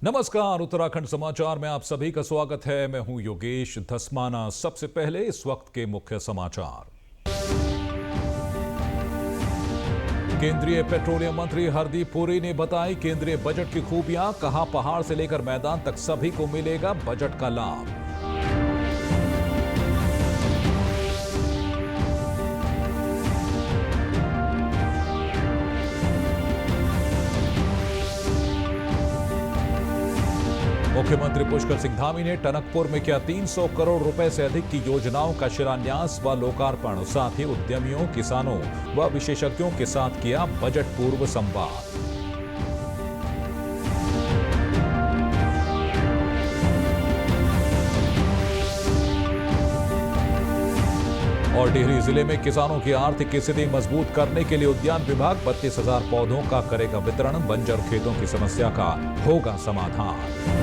नमस्कार, उत्तराखंड समाचार में आप सभी का स्वागत है। मैं हूं योगेश धस्माना। सबसे पहले इस वक्त के मुख्य समाचार। केंद्रीय पेट्रोलियम मंत्री हरदीप पुरी ने बताई केंद्रीय बजट की खूबियां। कहा, पहाड़ से लेकर मैदान तक सभी को मिलेगा बजट का लाभ। मुख्यमंत्री पुष्कर सिंह धामी ने टनकपुर में किया 300 करोड़ रुपए से अधिक की योजनाओं का शिलान्यास व लोकार्पण। साथ ही उद्यमियों, किसानों व विशेषज्ञों के साथ किया बजट पूर्व संवाद। और टिहरी जिले में किसानों की आर्थिक स्थिति मजबूत करने के लिए उद्यान विभाग 32,000 पौधों का करेगा वितरण। बंजर खेतों की समस्या का होगा समाधान।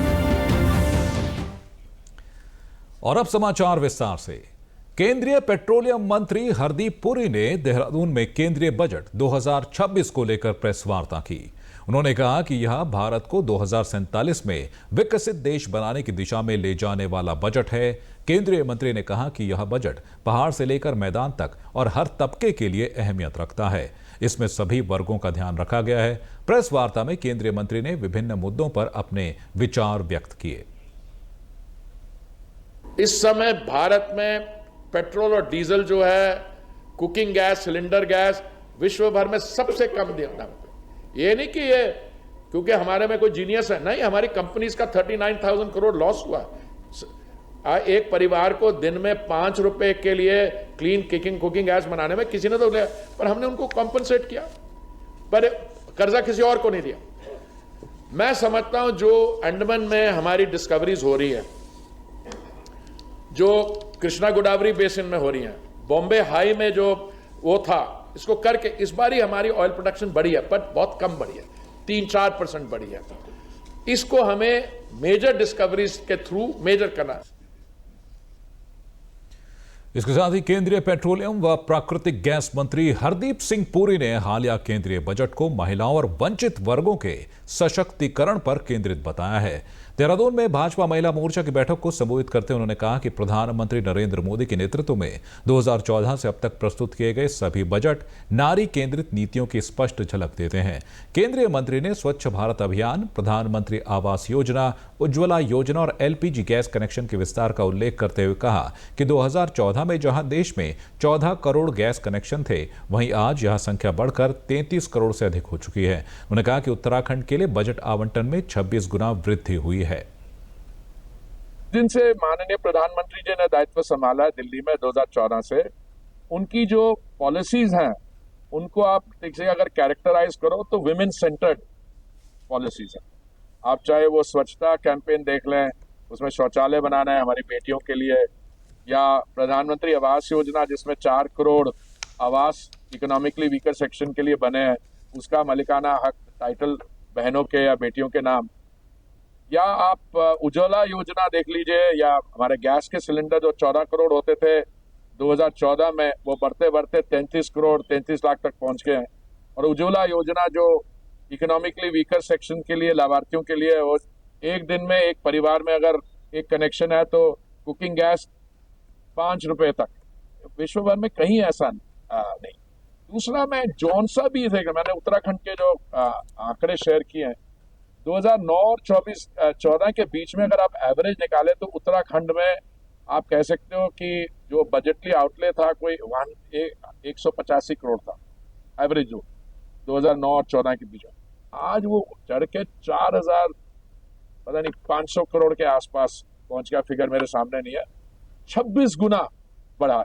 और अब समाचार विस्तार से। केंद्रीय पेट्रोलियम मंत्री हरदीप पुरी ने देहरादून में केंद्रीय बजट 2026 को लेकर प्रेस वार्ता की। उन्होंने कहा कि यह भारत को 2047 में विकसित देश बनाने की दिशा में ले जाने वाला बजट है। केंद्रीय मंत्री ने कहा कि यह बजट पहाड़ से लेकर मैदान तक और हर तबके के लिए अहमियत रखता है। इसमें सभी वर्गों का ध्यान रखा गया है। प्रेस वार्ता में केंद्रीय मंत्री ने विभिन्न मुद्दों पर अपने विचार व्यक्त किए। इस समय भारत में पेट्रोल और डीजल जो है, कुकिंग गैस, सिलेंडर गैस विश्व भर में सबसे कम दाम पे। ये नहीं कि ये क्योंकि हमारे में कोई जीनियस है, नहीं, हमारी कंपनीज का 39,000 करोड़ लॉस हुआ। एक परिवार को दिन में 5 रुपए के लिए क्लीन कुकिंग गैस बनाने में किसी ने तो लिया, पर हमने उनको कॉम्पनसेट किया, पर कर्जा किसी और को नहीं दिया। मैं समझता हूं जो अंडमान में हमारी डिस्कवरीज हो रही है, जो कृष्णा गोदावरी बेसिन में हो रही है, बॉम्बे हाई में जो वो था, इसको करके इस बार ही हमारी ऑयल प्रोडक्शन बढ़ी है, पर बहुत कम बढ़ी है, 3-4% बढ़ी है। इसको हमें मेजर डिस्कवरीज के थ्रू मेजर करना है। इसके साथ ही केंद्रीय पेट्रोलियम व प्राकृतिक गैस मंत्री हरदीप सिंह पुरी ने हालिया केंद्रीय बजट को महिलाओं और वंचित वर्गों के सशक्तिकरण पर केंद्रित बताया है। देहरादून में भाजपा महिला मोर्चा की बैठक को संबोधित करते हुए उन्होंने कहा कि प्रधानमंत्री नरेंद्र मोदी के नेतृत्व में 2014 से अब तक प्रस्तुत किए गए सभी बजट नारी केंद्रित नीतियों की स्पष्ट झलक देते हैं। केंद्रीय मंत्री ने स्वच्छ भारत अभियान, प्रधानमंत्री आवास योजना, उज्ज्वला योजना और एलपीजी गैस कनेक्शन के विस्तार का उल्लेख करते हुए कहा कि 2014 में जहां देश में 14 करोड़ गैस कनेक्शन थे, वहीं आज यह संख्या बढ़कर 33 करोड़ से अधिक हो चुकी है। उन्होंने कहा कि उत्तराखंड के लिए बजट आवंटन में 26 गुना वृद्धि हुई है। जिनसे माननीय प्रधानमंत्री जी ने दायित्व संभाला है दिल्ली में 2014 से, उनकी जो पॉलिसीज हैं उनको आप अगर कैरेक्टराइज करो तो विमेन सेंटर्ड पॉलिसीज हैं। आप चाहे वो स्वच्छता कैंपेन देख लें, उसमें शौचालय बनाना है हमारी बेटियों के लिए, या प्रधानमंत्री आवास योजना जिसमें 4 करोड़ आवास इकोनॉमिकली वीकर सेक्शन के लिए बने हैं, उसका मालिकाना हक टाइटल बहनों के या बेटियों के नाम, या आप उज्ज्वला योजना देख लीजिए, या हमारे गैस के सिलेंडर जो 14 करोड़ होते थे 2014 में, वो बढ़ते बढ़ते 33 करोड़ 33 लाख तक पहुंच गए हैं। और उज्ज्वला योजना जो इकोनॉमिकली वीकर सेक्शन के लिए, लाभार्थियों के लिए, वो एक दिन में एक परिवार में अगर एक कनेक्शन है तो कुकिंग गैस 5 रुपए तक, विश्व भर में कहीं ऐसा नहीं। दूसरा, मैं जौन सा भी देगा, मैंने उत्तराखंड के जो आंकड़े शेयर किए हैं 2009 और 14 के बीच में, अगर आप एवरेज निकाले तो उत्तराखंड में आप कह सकते हो कि जो बजटली आउटले था कोई 185 करोड़ था एवरेज, जो 2009 और 14 के बीच में। आज वो चढ़ के 4,500 करोड़ के आसपास पहुंच गया। फिगर मेरे सामने नहीं है, 26 गुना बढ़ा है।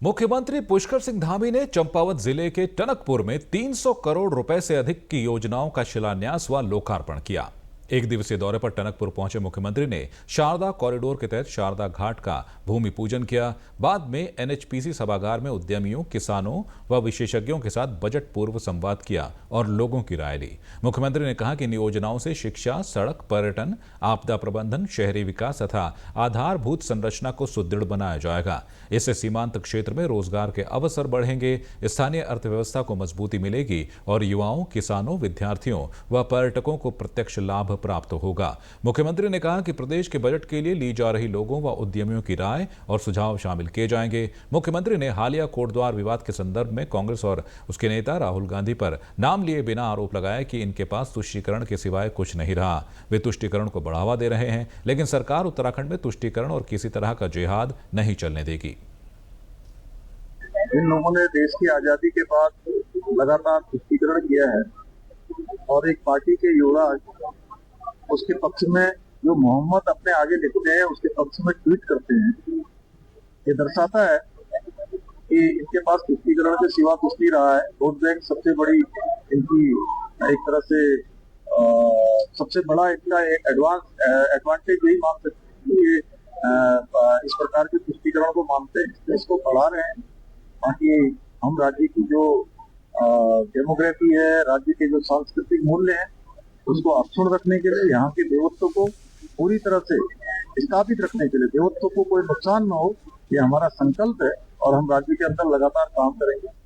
मुख्यमंत्री पुष्कर सिंह धामी ने चंपावत जिले के टनकपुर में 300 करोड़ रुपए से अधिक की योजनाओं का शिलान्यास व लोकार्पण किया। एक दिवसीय दौरे पर टनकपुर पहुंचे मुख्यमंत्री ने शारदा कॉरिडोर के तहत शारदा घाट का भूमि पूजन किया। बाद में एनएचपीसी सभागार में उद्यमियों, किसानों व विशेषज्ञों के साथ बजट पूर्व संवाद किया और लोगों की राय ली। मुख्यमंत्री ने कहा कि इन योजनाओं से शिक्षा, सड़क, पर्यटन, आपदा प्रबंधन, शहरी विकास तथा आधारभूत संरचना को सुदृढ़ बनाया जाएगा। इससे सीमांत क्षेत्र में रोजगार के अवसर बढ़ेंगे, स्थानीय अर्थव्यवस्था को मजबूती मिलेगी और युवाओं, किसानों, विद्यार्थियों व पर्यटकों को प्रत्यक्ष लाभ प्राप्त होगा। मुख्यमंत्री ने कहा कि प्रदेश के बजट के लिए ली जा रही लोगों व उद्यमियों की राय और सुझाव शामिल किए जाएंगे। मुख्यमंत्री ने हालिया कोटद्वार विवाद के संदर्भ में कांग्रेस और उसके नेता राहुल गांधी पर नाम लिए बिना आरोप लगाया कि इनके पास तुष्टीकरण के सिवाय कुछ नहीं रहा। वे तुष्टीकरण को बढ़ावा दे रहे हैं, लेकिन सरकार उत्तराखंड में तुष्टीकरण और किसी तरह का जिहाद नहीं चलने देगी। इन लोगों ने देश की आजादी के बाद लगातार तुष्टीकरण किया है और एक पार्टी के युवराज उसके पक्ष में जो मोहम्मद अपने आगे लिखते हैं उसके पक्ष में ट्वीट करते हैं। ये दर्शाता है कि इनके पास तुष्टीकरण के सिवा कुछ नहीं रहा है। वोट बैंक सबसे बड़ी इनकी एक तरह से सबसे बड़ा इनका एक एडवांटेज यही मान सकते हैं कि ये इस प्रकार के तुष्टीकरण को मानते हैं, इसको बढ़ा रहे हैं। बाकी हम राज्य की जो डेमोग्राफी है, राज्य के जो सांस्कृतिक मूल्य हैं, उसको अक्षुण्ण रखने के लिए, यहाँ के देवत्व को पूरी तरह से स्थापित रखने के लिए, देवत्व को कोई नुकसान न हो, ये हमारा संकल्प है और हम राज्य के अंदर लगातार काम करेंगे।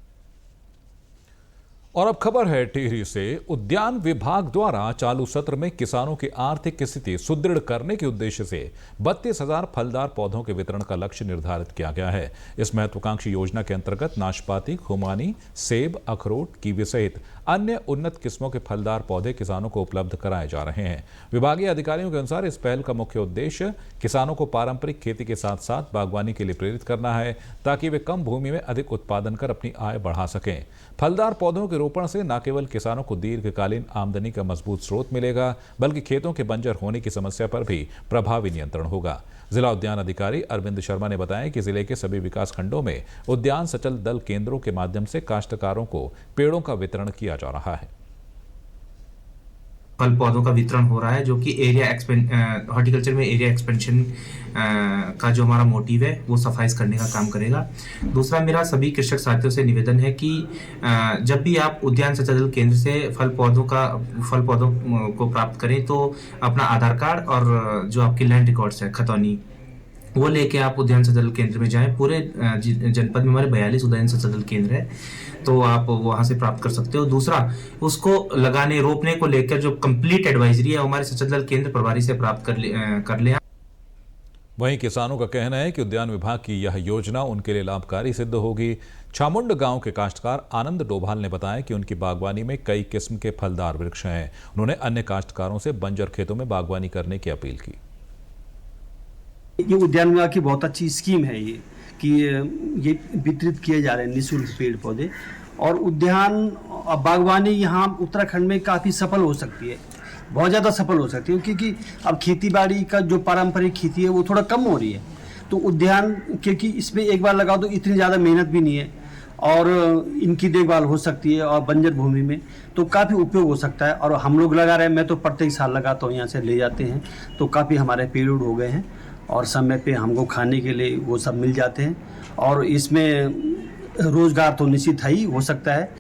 और अब खबर है टिहरी से। उद्यान विभाग द्वारा चालू सत्र में किसानों की आर्थिक स्थिति सुदृढ़ करने के उद्देश्य से 32,000 फलदार पौधों के वितरण का लक्ष्य निर्धारित किया गया है। इस महत्वाकांक्षी योजना के अंतर्गत नाशपाती, खुमानी, सेब, अखरोट, कीवी सहित अन्य उन्नत किस्मों के फलदार पौधे किसानों को उपलब्ध कराए जा रहे हैं। विभागीय अधिकारियों के अनुसार इस पहल का मुख्य उद्देश्य किसानों को पारंपरिक खेती के साथ साथ बागवानी के लिए प्रेरित करना है, ताकि वे कम भूमि में अधिक उत्पादन कर अपनी आय बढ़ा सकें। फलदार पौधों के रोपण से न केवल किसानों को दीर्घकालीन आमदनी का मजबूत स्रोत मिलेगा, बल्कि खेतों के बंजर होने की समस्या पर भी प्रभावी नियंत्रण होगा। जिला उद्यान अधिकारी अरविंद शर्मा ने बताया कि जिले के सभी विकास खंडों में उद्यान सचल दल केंद्रों के माध्यम से काश्तकारों को पेड़ों का वितरण किया जा रहा है। फल पौधों का वितरण हो रहा है, जो कि हॉर्टिकल्चर में एरिया एक्सपेंशन का जो हमारा मोटिव है वो सफाइज करने का काम करेगा। दूसरा, मेरा सभी कृषक साथियों से निवेदन है कि जब भी आप उद्यान सचल केंद्र से फल पौधों को प्राप्त करें तो अपना आधार कार्ड और जो आपकी लैंड रिकॉर्ड्स है, खतौनी, वो लेके आप उद्यान सचल केंद्र में जाएं। पूरे जनपद में हमारे 42 उद्यान सचल केंद्र है, तो आप वहां से प्राप्त कर सकते हो। दूसरा, उसको लगाने रोपने को लेकर जो कंप्लीट एडवाइजरी है हमारे सचल दल केंद्र प्रभारी से प्राप्त कर ले। वहीं किसानों का कहना है कि उद्यान विभाग की यह योजना उनके लिए लाभकारी सिद्ध होगी। छामुंड गांव के काश्तकार आनंद डोभाल ने बताया कि उनकी बागवानी में कई किस्म के फलदार वृक्ष हैं। उन्होंने अन्य काश्तकारों से बंजर खेतों में बागवानी करने की अपील की। ये उद्यान विभाग की बहुत अच्छी स्कीम है ये कि ये वितरित किए जा रहे हैं निःशुल्क पेड़ पौधे, और उद्यान बागवानी यहाँ उत्तराखंड में काफ़ी सफल हो सकती है, बहुत ज़्यादा सफल हो सकती है, क्योंकि अब खेतीबाड़ी का जो पारंपरिक खेती है वो थोड़ा कम हो रही है। तो उद्यान, क्योंकि इसमें एक बार लगा दो इतनी ज़्यादा मेहनत भी नहीं है और इनकी देखभाल हो सकती है, और बंजर भूमि में तो काफ़ी उपयोग हो सकता है। और हम लोग लगा रहे हैं, मैं तो प्रत्येक साल लगाता हूँ, यहाँ से ले जाते हैं, तो काफ़ी हमारे पेड़ हो गए हैं और समय पे हमको खाने के लिए वो सब मिल जाते हैं, और इसमें रोजगार तो निश्चित ही हो सकता है।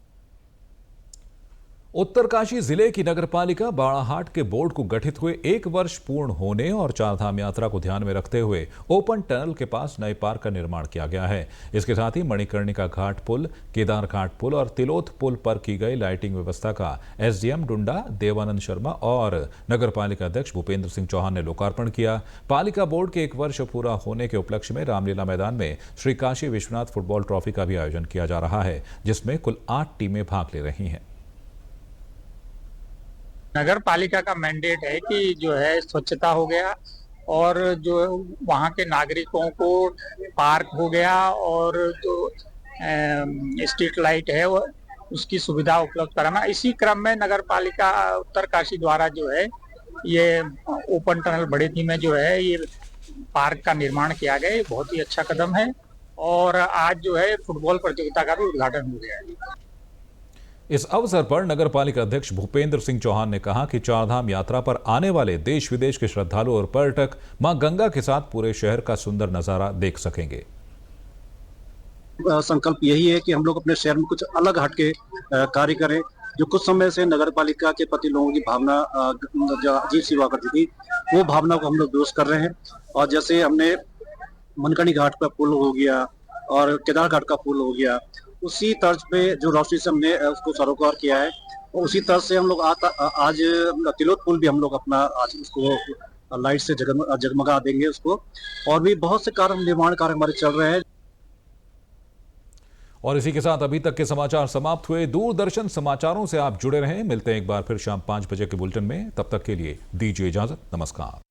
उत्तरकाशी जिले की नगरपालिका बाड़ाहाट के बोर्ड को गठित हुए 1 वर्ष पूर्ण होने और चारधाम यात्रा को ध्यान में रखते हुए ओपन टनल के पास नए पार्क का निर्माण किया गया है। इसके साथ ही मणिकर्णिका घाट पुल, केदार घाट पुल और तिलोथ पुल पर की गई लाइटिंग व्यवस्था का एसडीएम डुंडा देवानंद शर्मा और नगरपालिका अध्यक्ष भूपेंद्र सिंह चौहान ने लोकार्पण किया। पालिका बोर्ड के 1 वर्ष पूरा होने के उपलक्ष्य में रामलीला मैदान में श्री काशी विश्वनाथ फुटबॉल ट्रॉफी का भी आयोजन किया जा रहा है, जिसमें कुल 8 टीमें भाग ले रही हैं। नगर पालिका का मैंडेट है कि जो है स्वच्छता हो गया, और जो वहाँ के नागरिकों को पार्क हो गया, और जो स्ट्रीट लाइट है वो उसकी सुविधा उपलब्ध कराना। इसी क्रम में नगर पालिका उत्तरकाशी द्वारा जो है ये ओपन टनल बड़ेती में जो है ये पार्क का निर्माण किया गया। बहुत ही अच्छा कदम है, और आज जो है फुटबॉल प्रतियोगिता का भी उद्घाटन हो गया है। इस अवसर पर नगर पालिका अध्यक्ष भूपेंद्र सिंह चौहान ने कहा कि चारधाम यात्रा पर आने वाले देश विदेश के श्रद्धालु और पर्यटक मां गंगा के साथ पूरे शहर का सुंदर नजारा देख सकेंगे। संकल्प यही है कि हम लोग अपने शहर में कुछ अलग हटके कार्य करें। जो कुछ समय से नगर पालिका के प्रति लोगों की भावना अजीब सी हुआ करती थी, वो भावना को हम लोग दुरुस्त कर रहे हैं। और जैसे हमने मनकनी घाट का पुल हो गया और केदार घाट का पुल हो गया, उसी तर्ज पे जो रोशनी से हमने उसको सरोकार किया है, उसी तर्ज से हम लोग आज तिलोत पुल भी हम लोग अपना आज उसको लाइट से जगमगा देंगे उसको। और भी बहुत से कार्य निर्माण कार्य हमारे चल रहे हैं। और इसी के साथ अभी तक के समाचार समाप्त हुए। दूरदर्शन समाचारों से आप जुड़े रहें। मिलते हैं एक बार फिर शाम 5 बजे के बुलेटिन में। तब तक के लिए दीजिए इजाजत। नमस्कार।